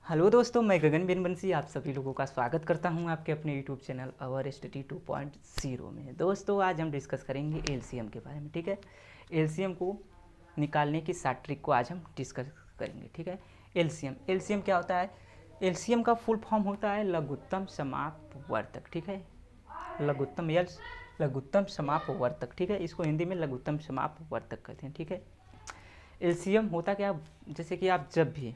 Hello दोस्तों, मैं गगन बिनबंसी आप सभी लोगों का स्वागत करता हूं आपके अपने यूट्यूब चैनल अवर स्टडी 2.0 में। दोस्तों आज हम डिस्कस करेंगे एलसीएम के बारे में। ठीक है, एलसीएम को निकालने की 7 ट्रिक को आज हम डिस्कस करेंगे। ठीक है, एलसीएम क्या होता है? एलसीएम का फुल फॉर्म होता है लघुत्तम समापवर्तक। ठीक है, लघुत्तम समापवर्तक। ठीक है, इसको हिंदी में लघुत्तम समापवर्तक कहते हैं। ठीक है, एलसीएम होता क्या, जैसे कि आप जब भी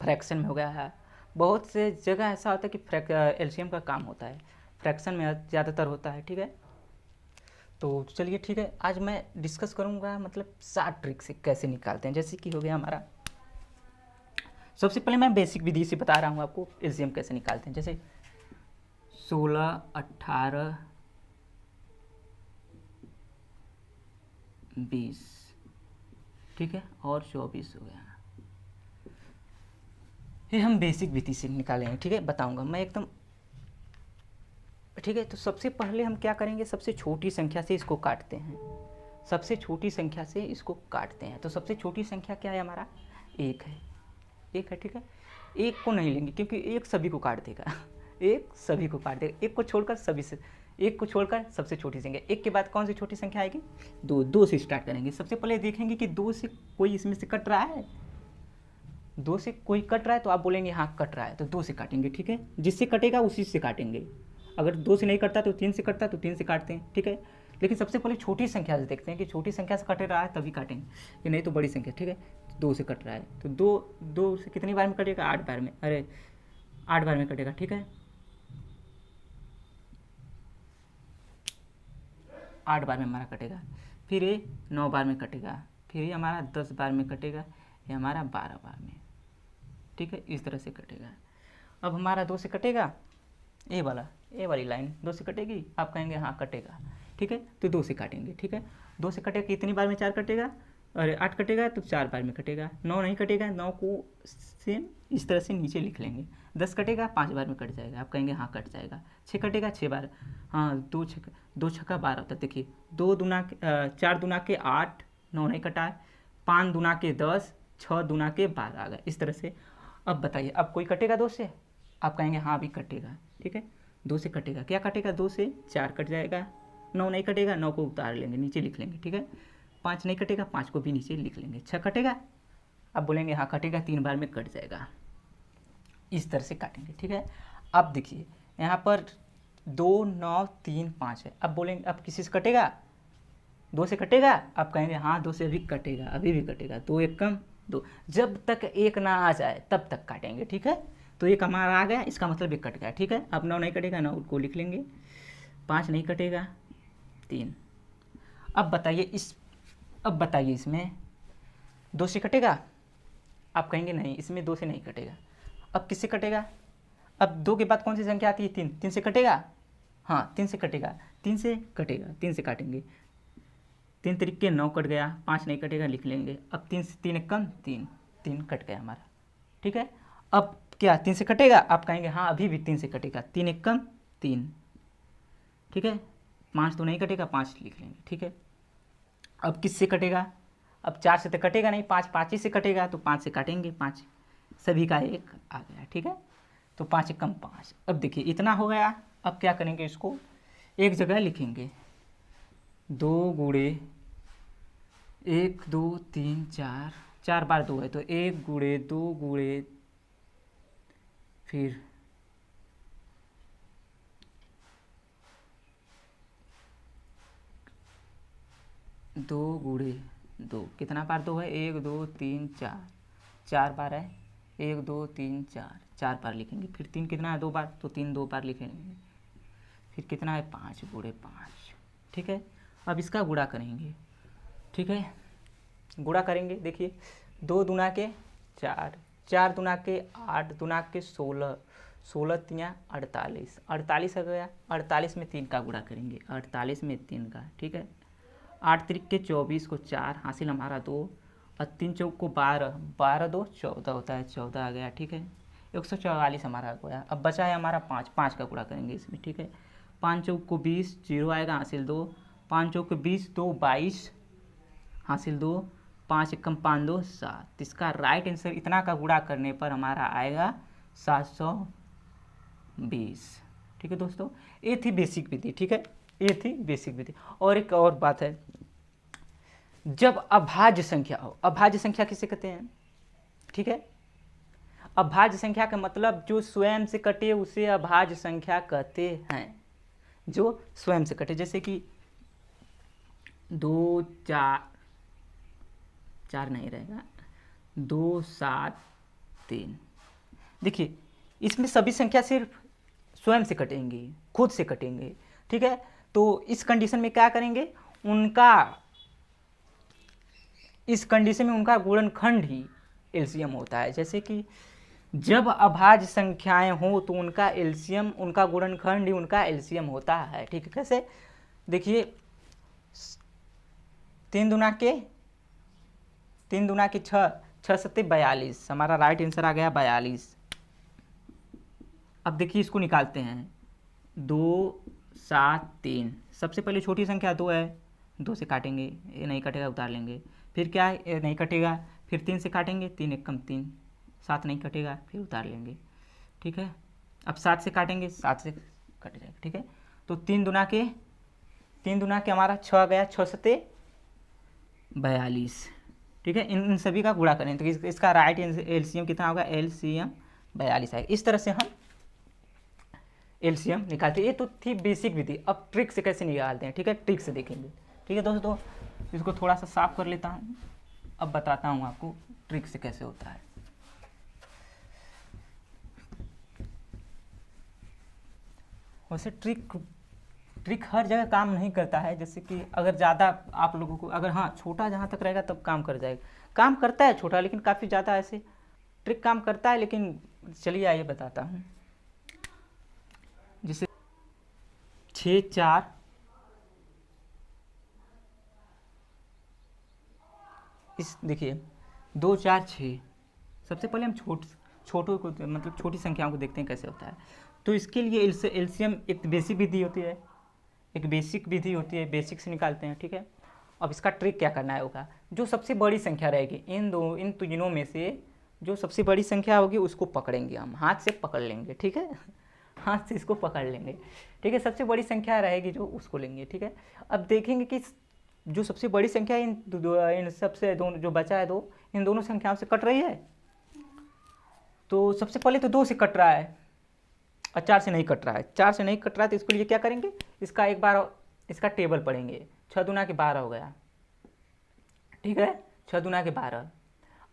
फ्रैक्शन में हो गया है, बहुत से जगह ऐसा होता है कि एलसीएम का काम होता है, फ्रैक्शन में ज़्यादातर होता है। ठीक है, तो चलिए ठीक है, आज मैं डिस्कस करूँगा मतलब 7 ट्रिक से कैसे निकालते हैं। जैसे कि हो गया हमारा, सबसे पहले मैं बेसिक विधि से बता रहा हूँ आपको एलसीएम कैसे निकालते हैं। जैसे 16, 18, 20, ठीक है, और 24 हो गया। ये हम बेसिक विधि से निकालेंगे। ठीक है, बताऊंगा मैं एकदम। ठीक है, तो सबसे पहले हम क्या करेंगे, सबसे छोटी संख्या से इसको काटते हैं। सबसे छोटी संख्या से इसको काटते हैं। तो सबसे छोटी संख्या क्या है हमारा? 1 है। 1 है। ठीक है, 1 को नहीं लेंगे क्योंकि 1 सभी को काट देगा। 1 सभी को काट देगा। 1 को छोड़कर सभी से, 1 को छोड़कर सबसे छोटी संख्या। 1 के बाद कौन सी छोटी संख्या आएगी? 2। 2 से स्टार्ट करेंगे। सबसे पहले देखेंगे कि 2 से कोई इसमें से कट रहा है। 2 से कोई कट रहा है तो आप बोलेंगे हाँ कट रहा है, तो 2 से काटेंगे। ठीक है, जिससे कटेगा उसी से काटेंगे। अगर 2 से नहीं कटता तो 3 से कटता तो 3 से काटते हैं। ठीक है, लेकिन सबसे पहले छोटी संख्या से देखते हैं कि छोटी संख्या से कट रहा है तभी काटेंगे, कि नहीं तो बड़ी संख्या। ठीक है, 2 से कट रहा है तो 2 से कितनी बार में कटेगा? 8 बार में। अरे 8 बार में कटेगा। ठीक है, 8 बार में हमारा कटेगा। फिर ये 9 बार में कटेगा। फिर ये हमारा 10 बार में कटेगा। ये हमारा 12 बार में। ठीक है, इस तरह से कटेगा। अब हमारा 2 से कटेगा, ए वाली लाइन 2 से कटेगी। आप कहेंगे हाँ कटेगा। ठीक है, तो 2 से काटेंगे। ठीक है, 2 से कटेगा, कितनी बार में 4 कटेगा? अरे 8 कटेगा तो 4 बार में कटेगा। 9 नहीं कटेगा, 9 को सेम इस तरह से नीचे लिख लेंगे। 10 कटेगा, 5 बार में कट जाएगा। आप कहेंगे हाँ कट जाएगा। 6 कटेगा, 6 बार। हाँ, 2 छक्का 12 होता है। देखिए 4 दूना के 8, 9 नहीं कटा है। 5 दूना के 10, 6 दूना के 12 आ गया। इस तरह से अब बताइए, अब कोई कटेगा 2 से? आप कहेंगे हाँ अभी कटेगा। ठीक है, 2 से कटेगा, क्या कटेगा? 2 से 4 कट जाएगा। 9 नहीं कटेगा, 9 को उतार लेंगे, नीचे लिख लेंगे। ठीक है, 5 नहीं कटेगा, 5 को भी नीचे लिख लेंगे। 6 कटेगा, अब बोलेंगे हाँ कटेगा, 3 बार में कट जाएगा। इस तरह से काटेंगे। ठीक है, अब देखिए यहाँ पर 2, 9, 3, 5 है। अब बोलेंगे अब किसी से कटेगा? 2 से कटेगा? आप कहेंगे हाँ 2 से अभी कटेगा, अभी भी कटेगा। 2 1 कम 2, जब तक 1 ना आ जाए तब तक काटेंगे। ठीक है, तो 1 हमारा आ गया, इसका मतलब 1 कट गया। ठीक है, अब 9 नहीं कटेगा, 9 को लिख लेंगे। 5 नहीं कटेगा, 3। अब बताइए इसमें 2 से कटेगा? आप कहेंगे नहीं, इसमें 2 से नहीं कटेगा। अब किससे कटेगा? अब 2 के बाद कौन सी संख्या आती है? 3। 3 से कटेगा? हाँ 3 से कटेगा। 3 से कटेगा, 3 से काटेंगे। 3 तरीके 9 कट गया। 5 नहीं कटेगा, लिख लेंगे। अब 3 से 3 एक कम 3, 3 कट गया हमारा। ठीक है, अब क्या 3 से कटेगा? आप कहेंगे हाँ अभी भी 3 से कटेगा। 3 एक कम 3। ठीक है, 5 तो नहीं कटेगा, 5 लिख लेंगे। ठीक है, अब किससे कटेगा? अब 4 से तो कटेगा नहीं, 5 ही से कटेगा, तो 5 से काटेंगे। 5 सभी का 1 आ गया। ठीक है, तो 5 एक कम 5। अब देखिए इतना हो गया। अब क्या करेंगे, इसको एक जगह लिखेंगे। 2 गुणे 1 2 3 4, 4 बार 2 है तो 1 गुणे 2 गुणे फिर 2 गुणे 2, कितना बार 2 है? 1 2 3 4, 4 बार है। 1 2 3 4, 4 बार लिखेंगे। फिर 3 कितना है? 2 बार, तो 3 2 बार लिखेंगे। फिर कितना है? 5 गुणे 5। ठीक है, अब इसका गुणा करेंगे। ठीक है, गुणा करेंगे। देखिए 2 दूना के 4, 4 दूना के 8, दूना के 16, 16 तियाँ 48, 48 आ गया। 48 में 3 का गुणा करेंगे। 48 में 3 का। ठीक है, 8 त्रिक के 24 को 4 हासिल हमारा 2, और 3 चौक को 12, 12 2 14 होता है, 14 आ गया। ठीक है, 144 हमारा गया। अब बचा है हमारा 5, 5 का गुणा करेंगे इसमें। ठीक है, 5 चौक को 20, 0 आएगा, हासिल 2। 5 चौक को 20, 2 22, हासिल 2। 5 एकम 5 2 7। इसका राइट आंसर इतना का गुणा करने पर हमारा आएगा 720। ठीक है दोस्तों, ये थी बेसिक विधि। ठीक है, ये थी बेसिक विधि। और एक और बात है, जब अभाज्य संख्या हो, अभाज्य संख्या किसे कहते हैं? ठीक है, अभाज्य संख्या का मतलब जो स्वयं से कटे उसे अभाज्य संख्या कहते हैं। जो स्वयं से कटे, जैसे कि 2 4 नहीं रहेगा, 2 7 3। देखिए इसमें सभी संख्या सिर्फ स्वयं से कटेंगी, खुद से कटेंगे। ठीक है, तो इस कंडीशन में क्या करेंगे, इस कंडीशन में उनका गुणनखंड ही एलसीएम होता है। जैसे कि जब अभाज्य संख्याएं हो तो उनका एलसीएम, उनका गुणनखंड ही उनका एलसीएम होता है। ठीक है, कैसे? देखिए 3 दूना के 6, 6 सत्ते 42, हमारा राइट आंसर आ गया 42। अब देखिए इसको निकालते हैं, 2 7 3। सबसे पहले छोटी संख्या 2 है, 2 से काटेंगे, ये नहीं कटेगा, उतार लेंगे। फिर क्या है, ये नहीं कटेगा, फिर 3 से काटेंगे, 3 एकम 3, 7 नहीं कटेगा, फिर उतार लेंगे। ठीक है, अब 7 से काटेंगे, 7 से कट जाएगा। ठीक है, तो 3 दूना के हमारा 6 गया, 6 सत्ते 42। ठीक है, इन सभी का गुणा करें तो इसका राइट एलसीएम कितना होगा, एलसीएम 42 आएगा। इस तरह से हम एलसीएम निकालते हैं। ये तो थी बेसिक विधि। अब ट्रिक से कैसे निकालते हैं, ठीक है, ट्रिक से देखेंगे। ठीक है दोस्तों, इसको थोड़ा सा साफ कर लेता हूँ, अब बताता हूँ आपको ट्रिक से कैसे होता है। वैसे ट्रिक हर जगह काम नहीं करता है। जैसे कि अगर ज़्यादा आप लोगों को, अगर हाँ छोटा जहाँ तक रहेगा तब काम कर जाएगा, काम करता है छोटा, लेकिन काफ़ी ज़्यादा ऐसे ट्रिक काम करता है। लेकिन चलिए आइए बताता हूँ। जैसे 6 4 इस देखिए 2 4 6। सबसे पहले हम छोटों को, मतलब छोटी संख्याओं को देखते हैं कैसे होता है। तो इसके लिए एलसीएम एक बेसिक विधि होती है, बेसिक से निकालते हैं। ठीक है, अब इसका ट्रिक क्या करना है होगा, जो सबसे बड़ी संख्या रहेगी इन तीनों में से जो सबसे बड़ी संख्या होगी उसको पकड़ेंगे, हम हाथ से पकड़ लेंगे। ठीक है, हाथ से इसको पकड़ लेंगे। ठीक है, सबसे बड़ी संख्या रहेगी जो, उसको लेंगे। ठीक है, अब देखेंगे कि जो सबसे बड़ी संख्या इन सबसे दोनों जो बचा है दो, इन दोनों संख्याओं से कट रही है। तो सबसे पहले तो 2 से कट रहा है और 4 से नहीं कट रहा है। 4 से नहीं कट रहा है तो इसके लिए क्या करेंगे, इसका एक बार इसका टेबल पढ़ेंगे। 6 दूना के 12 हो गया। ठीक है, 6 दूना के 12।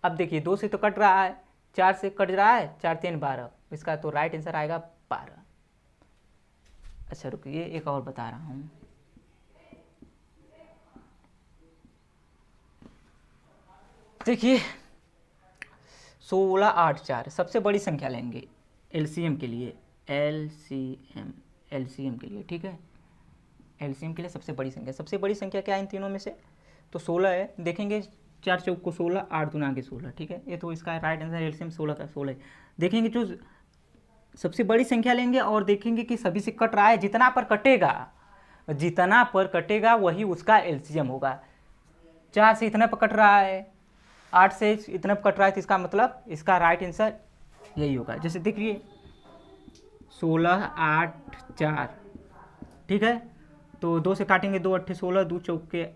अब देखिए 2 से तो कट रहा है, 4 से कट रहा है, 4 3 12, इसका तो राइट आंसर आएगा 12। अच्छा रुकिए, एक और बता रहा हूँ। देखिए 16 8 4 सबसे बड़ी संख्या लेंगे एलसीएम के लिए, एलसीएम के लिए। ठीक है, एलसीएम के लिए सबसे बड़ी संख्या क्या है इन तीनों में से, तो 16 है। देखेंगे 4 चौक को 16, 8 दूना के 16। ठीक है, ये तो इसका राइट आंसर एलसीएम 16 का 16 है। देखेंगे जो सबसे बड़ी संख्या लेंगे और देखेंगे कि सभी से कट रहा है, जितना पर कटेगा वही उसका एलसीएम होगा। 4 से इतना पर कट रहा है, 8 से इतना पर कट रहा है, तो इसका मतलब इसका राइट आंसर यही होगा। जैसे देखिए 16 8 4। ठीक है, तो 2 से काटेंगे, 2 8 16, 2 चौके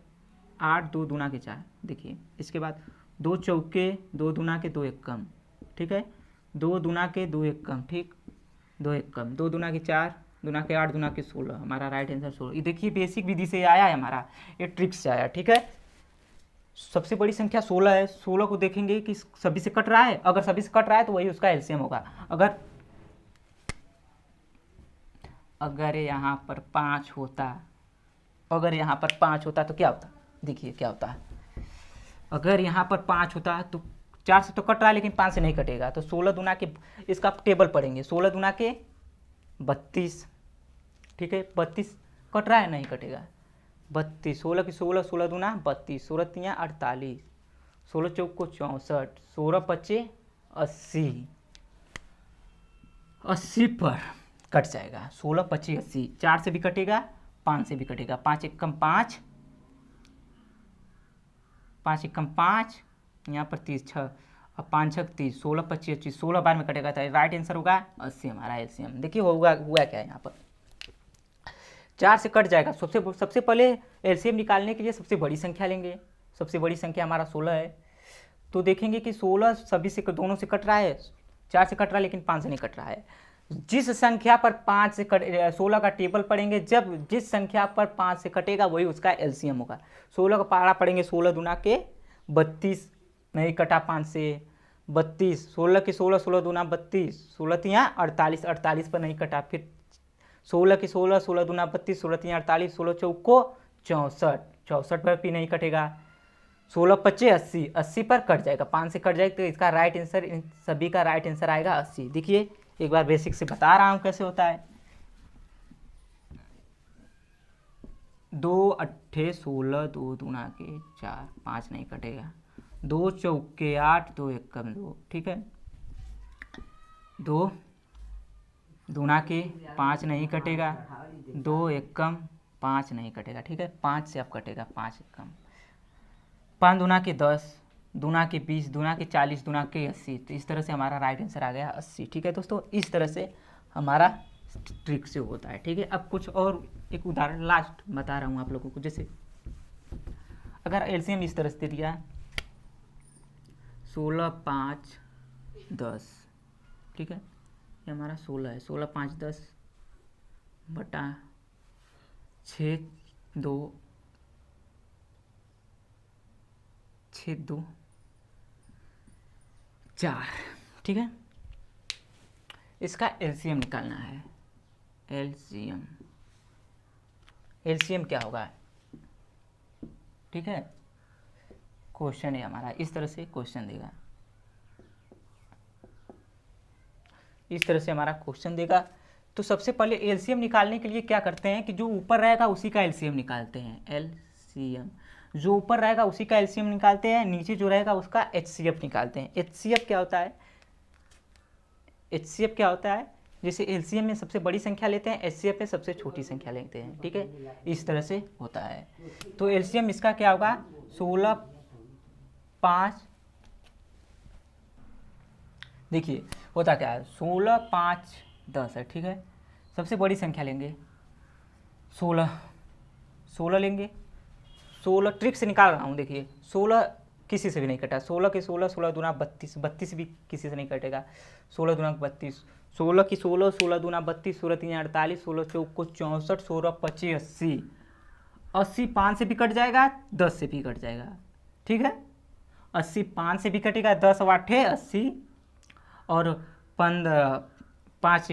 8, 2 दूना के 4। देखिए इसके बाद 2 चौके 2 दूना के 2 एकम। ठीक है, 2 दूना के 2 एकम। ठीक, 2 एकम, 2 दूना के 4, दूना के 8, दूना के 16, हमारा राइट आंसर 16। ये देखिए बेसिक विधि से आया है हमारा, ये ट्रिक से आया। ठीक है, सबसे बड़ी संख्या 16 है, 16 को देखेंगे कि सभी से कट रहा है, अगर सभी से कट रहा है तो वही उसका एलसीएम होगा। अगर यहाँ पर 5 होता, तो क्या होता, देखिए क्या होता है। अगर यहाँ पर 5 होता तो 4 से तो कट रहा है लेकिन 5 से नहीं कटेगा, तो 16 दूना के, इसका टेबल पढ़ेंगे, 16 दूना के 32। ठीक है, 32 कट रहा है, नहीं कटेगा, 32, 16 की 16, 16 दूना 32, 16 तियाँ 48, 16 चौक को 64, 16 पच्चे 80, 80 पर कट जाएगा। 16 25 80, 4 से भी कटेगा, 5 से भी कटेगा, 5 एकम 5, 5 एकम 5, यहाँ पर 30 6 और 5 6 30, 16 25 25, 16 बार में कटेगा तो राइट आंसर होगा 80 हमारा एलसीएम। देखिए हुआ क्या है यहाँ पर 4 से कट जाएगा। सबसे पहले एलसीएम निकालने के लिए सबसे बड़ी संख्या लेंगे। सबसे बड़ी संख्या हमारा 16 है, तो देखेंगे कि 16 सभी से दोनों से कट रहा है, 4 से कट रहा है लेकिन 5 से नहीं कट रहा है। जिस संख्या पर 5 से 16 का टेबल पढ़ेंगे, जब जिस संख्या पर 5 से कटेगा वही उसका एलसीएम होगा। 16 का पहाड़ा पढ़ेंगे 16 दूना के 32, नहीं कटा 5 से 32, 16 के 16, 16 दूना 32, 16 तियाँ 48, 48 पर नहीं कटा, फिर 16 के 16, 16 दूना 32, 16 तियाँ 48, 16 चौको 64, 64 पर भी नहीं कटेगा, 16 25 80, 80 पर कट जाएगा, 5 से कट जाएगा तो इसका राइट आंसर, इन सभी का राइट आंसर आएगा 80। देखिए एक बार बेसिक से बता रहा हूँ कैसे होता है। 2 अट्ठे 16, 2 दूना के 4, 5 नहीं कटेगा, 2 चौके 8, 2 एकम 2, ठीक है, 2 दूना के 5 नहीं कटेगा, 2 एकम 5 नहीं कटेगा, ठीक है, 5 से अब कटेगा 5 एकम, 5 दूना के 10, दूना के 20, दूना के 40, दूना के 80, तो इस तरह से हमारा राइट आंसर आ गया 80। ठीक है दोस्तों, इस तरह से हमारा ट्रिक से होता है। ठीक है, अब कुछ और एक उदाहरण लास्ट बता रहा हूँ आप लोगों को। जैसे अगर एलसीएम इस तरह से दे दिया 16 5 10, ठीक है, ये हमारा 16 है, 16 5 10 बटा 6 2 4, ठीक है, इसका एलसीएम निकालना है। एलसीएम क्या होगा, ठीक है, क्वेश्चन है हमारा, इस तरह से क्वेश्चन देगा, इस तरह से हमारा क्वेश्चन देगा। तो सबसे पहले एलसीएम निकालने के लिए क्या करते हैं कि जो ऊपर रहेगा उसी का एलसीएम निकालते हैं। एलसीएम जो ऊपर रहेगा उसी का एलसीएम निकालते हैं, नीचे जो रहेगा उसका एचसीएफ निकालते हैं। एचसीएफ क्या होता है, एचसीएफ क्या होता है, जैसे एलसीएम में सबसे बड़ी संख्या लेते हैं, एचसीएफ में सबसे छोटी संख्या लेते हैं। ठीक है, इस तरह से होता है। तो एलसीएम इसका क्या होगा, 16 5, देखिए होता क्या है, 16 5 10 है, ठीक है, सबसे बड़ी संख्या लेंगे 16 लेंगे, 16 ट्रिक से निकाल रहा हूँ। देखिए 16 किसी से भी नहीं कटा, 16 के 16, 16 दूना 32, 32 भी किसी से नहीं कटेगा, 16 दूना 32, 16 की 16, 16 दूना 32, 16 तीन 48, 16 चौको 64, 16 25 80, 80 5 से भी कट जाएगा, 10 से भी कट जाएगा। ठीक है, 80 5 से भी कटेगा, 10 8 80 और 5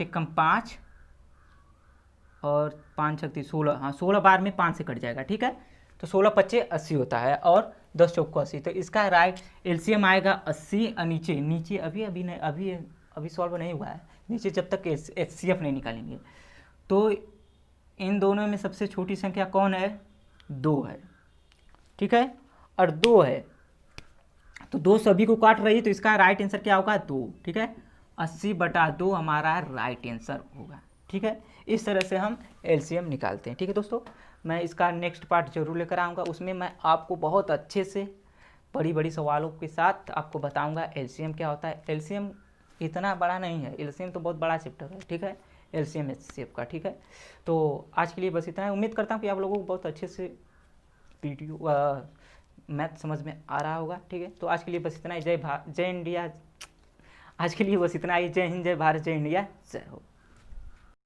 एकम 5 और 5 6 16, हाँ 16 बार में 5 से कट जाएगा। ठीक है, तो 16 25 80 होता है और 10 चौको 80, तो इसका राइट एलसीएम आएगा 80। और नीचे अभी सॉल्व नहीं हुआ है, नीचे जब तक एचसीएफ नहीं निकालेंगे। तो इन दोनों में सबसे छोटी संख्या कौन है, 2 है, ठीक है, और 2 है, तो 2 सभी को काट रही है, तो इसका राइट आंसर क्या होगा, 2। ठीक है, 80 बटा 2 हमारा राइट आंसर होगा। ठीक है, इस तरह से हम एलसीएम निकालते हैं। ठीक है दोस्तों, मैं इसका नेक्स्ट पार्ट जरूर लेकर आऊँगा, उसमें मैं आपको बहुत अच्छे से बड़ी सवालों के साथ आपको बताऊँगा एलसीएम क्या होता है। एलसीएम इतना बड़ा नहीं है, एलसीएम तो बहुत बड़ा चैप्टर है। ठीक है, एलसीएम एचसीएफ का। ठीक है, तो आज के लिए बस इतना है। उम्मीद करता हूँ कि आप लोगों को बहुत अच्छे से वीडियो मैथ समझ में आ रहा होगा। ठीक है, तो आज के लिए बस इतना ही। जय इंडिया। आज के लिए बस इतना ही। जय हिंद, जय भारत, जय इंडिया, जय हो।